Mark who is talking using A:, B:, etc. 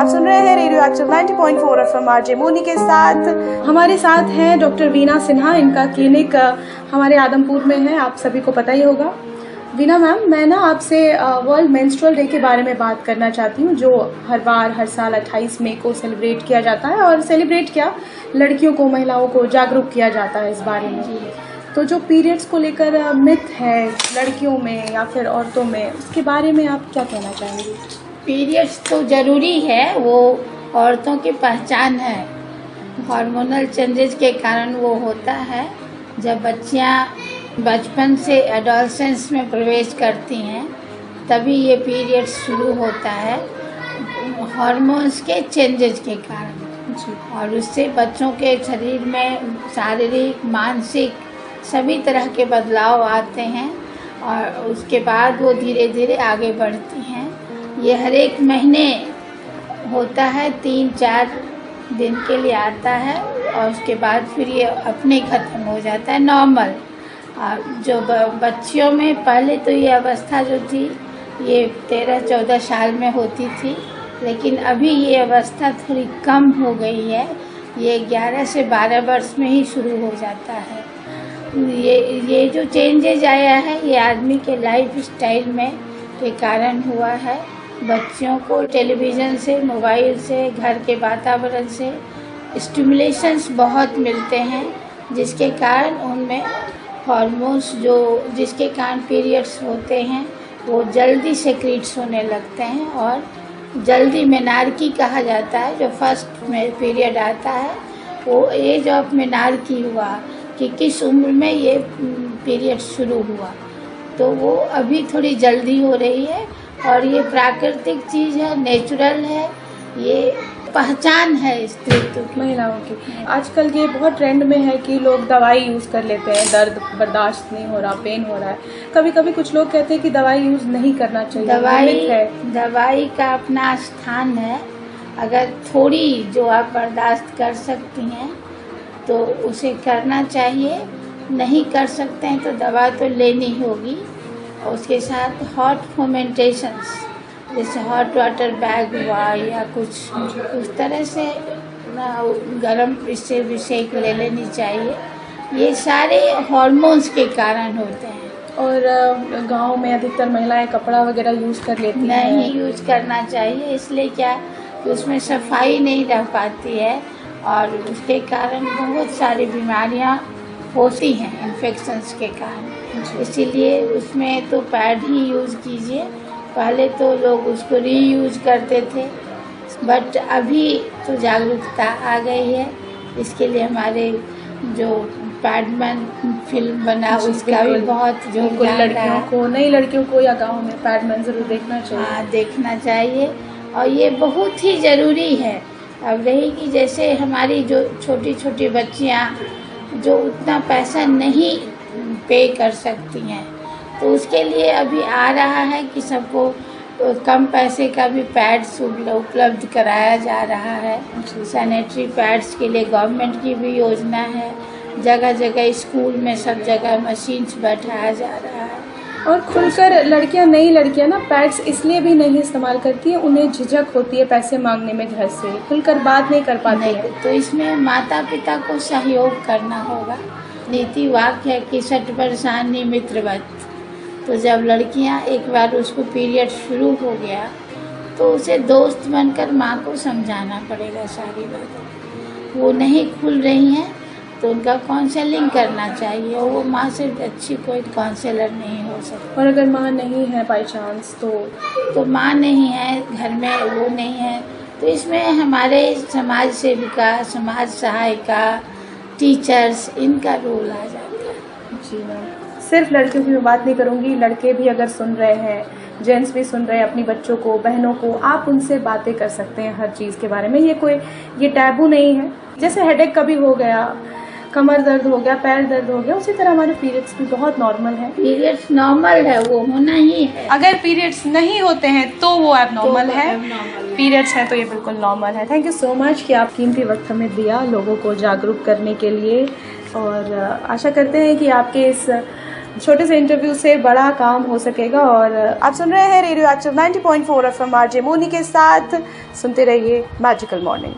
A: आप सुन रहे हैं radio active 90.4 FM RJ Moni के साथ। हमारे साथ हैं डॉक्टर वीना सिन्हा। इनका क्लिनिक हमारे आदमपुर में है, आप सभी को पता ही होगा। वीना मैम, मैं ना आपसे वर्ल्ड मेंस्ट्रुअल डे के बारे में बात करना चाहती हूँ, जो हर साल 28 मई को सेलिब्रेट किया जाता है। और सेलिब्रेट क्या, लड़कियों को, महिलाओं को जागरूक किया जाता है इस बारे में। तो जो पीरियड्स को लेकर मिथ है लड़कियों में या फिर औरतों में, उसके बारे में आप क्या कहना चाहेंगी?
B: पीरियड्स तो ज़रूरी है, वो औरतों की पहचान है। हार्मोनल चेंजेस के कारण वो होता है। जब बच्चियाँ बचपन से एडोलसेंस में प्रवेश करती हैं तभी ये पीरियड्स शुरू होता है, हार्मोन्स के चेंजेस के कारण। और उससे बच्चों के शरीर में शारीरिक, मानसिक सभी तरह के बदलाव आते हैं और उसके बाद वो धीरे धीरे आगे बढ़ती हैं। ये हर एक महीने होता है, 3-4 दिन के लिए आता है और उसके बाद फिर ये अपने ख़त्म हो जाता है, नॉर्मल। जो बच्चियों में पहले तो ये अवस्था जो थी ये 13-14 साल में होती थी, लेकिन अभी ये अवस्था थोड़ी कम हो गई है। ये 11 से 12 वर्ष में ही शुरू हो जाता है। ये जो चेंजेज आया है ये आदमी के लाइफ स्टाइल में के कारण हुआ है। बच्चियों को टेलीविज़न से, मोबाइल से, घर के वातावरण से स्टिमुलेशंस बहुत मिलते हैं, जिसके कारण उनमें हार्मोन्स जिसके कारण पीरियड्स होते हैं वो जल्दी सेक्रीट्स होने लगते हैं और जल्दी मेनार्की कहा जाता है। जो फर्स्ट में पीरियड आता है वो एज ऑफ मेनार्की हुआ कि किस उम्र में ये पीरियड शुरू हुआ, तो वो अभी थोड़ी जल्दी हो रही है। और ये प्राकृतिक चीज़ है, नेचुरल है, ये पहचान है स्त्रीत्व की,
A: महिलाओं की। आजकल ये बहुत ट्रेंड में है कि लोग दवाई यूज़ कर लेते हैं, दर्द बर्दाश्त नहीं हो रहा, पेन हो रहा है। कभी कभी कुछ लोग कहते हैं कि दवाई यूज़ नहीं करना चाहिए।
B: दवाई का अपना स्थान है। अगर थोड़ी जो आप बर्दाश्त कर सकती हैं तो उसे करना चाहिए, नहीं कर सकते हैं तो दवा तो लेनी होगी। और उसके साथ हॉट फर्मेंटेशंस, जैसे हॉट वाटर बैग हुआ या कुछ उस तरह से गरम इससे भी सेक ले लेनी चाहिए। ये सारे हार्मोन्स के कारण होते हैं।
A: और गांव में अधिकतर महिलाएं कपड़ा वगैरह यूज़ कर लेती हैं।
B: नहीं यूज़ करना चाहिए, इसलिए क्या उसमें सफाई नहीं रह पाती है और उसके कारण बहुत सारी बीमारियां होती हैं इन्फेक्शंस के कारण। इसीलिए उसमें तो पैड ही यूज़ कीजिए। पहले तो लोग उसको रीयूज़ करते थे, बट अभी तो जागरूकता आ गई है। इसके लिए हमारे जो पैडमैन फिल्म बना उसका भी बहुत जो
A: लड़कियों को, नई लड़कियों को या गाँव में पैडमैन ज़रूर देखना चाहिए।
B: हाँ, देखना चाहिए और ये बहुत ही ज़रूरी है। अब रही कि जैसे हमारी जो छोटी छोटी बच्चियाँ जो उतना पैसा नहीं पे कर सकती हैं, तो उसके लिए अभी आ रहा है कि सबको कम पैसे का भी पैड्स उपलब्ध कराया जा रहा है। सैनिटरी पैड्स के लिए गवर्नमेंट की भी योजना है। जगह जगह स्कूल में सब जगह मशीन्स बैठाया जा रहा है।
A: और खुलकर लड़कियां, नई लड़कियां ना पैड्स इसलिए भी नहीं इस्तेमाल करती है, उन्हें झिझक होती है पैसे मांगने में, घर से खुलकर बात नहीं कर पाती है।
B: तो इसमें माता पिता को सहयोग करना होगा। नीति वाक्य है कि सठ बरसानी मित्रवत। तो जब लड़कियां एक बार उसको पीरियड शुरू हो गया तो उसे दोस्त बनकर माँ को समझाना पड़ेगा सारी बात। वो नहीं खुल रही हैं तो उनका काउंसलिंग करना चाहिए। वो माँ से अच्छी कोई काउंसलर नहीं हो सकती।
A: और अगर माँ नहीं है बाई चांस तो
B: माँ नहीं है घर में, वो नहीं है, तो इसमें हमारे समाज सेविका, समाज सहायिका, टीचर्स, इनका रोल आ जाता है।
A: जी मैम, सिर्फ लड़कियों की मैं बात नहीं करूँगी, लड़के भी अगर सुन रहे हैं, जेंट्स भी सुन रहे हैं, अपनी बच्चों को, बहनों को, आप उनसे बातें कर सकते हैं हर चीज़ के बारे में। ये टैबू नहीं है। जैसे हेडेक कभी हो गया, कमर दर्द हो गया, पैर दर्द हो गया, उसी तरह हमारे पीरियड्स भी बहुत नॉर्मल है।
B: पीरियड्स नॉर्मल है, वो होना ही है।
A: अगर पीरियड्स नहीं होते हैं तो वो एबनॉर्मल है, पीरियड्स हैं तो ये बिल्कुल नॉर्मल है। थैंक यू सो मच कि आप कीमती वक्त हमें दिया लोगों को जागरूक करने के लिए। और आशा करते हैं कि आपके इस छोटे से इंटरव्यू से बड़ा काम हो सकेगा। और आप सुन रहे हैं radio active 90.4 FM RJ Moni के साथ। सुनते रहिए मैजिकल मॉर्निंग।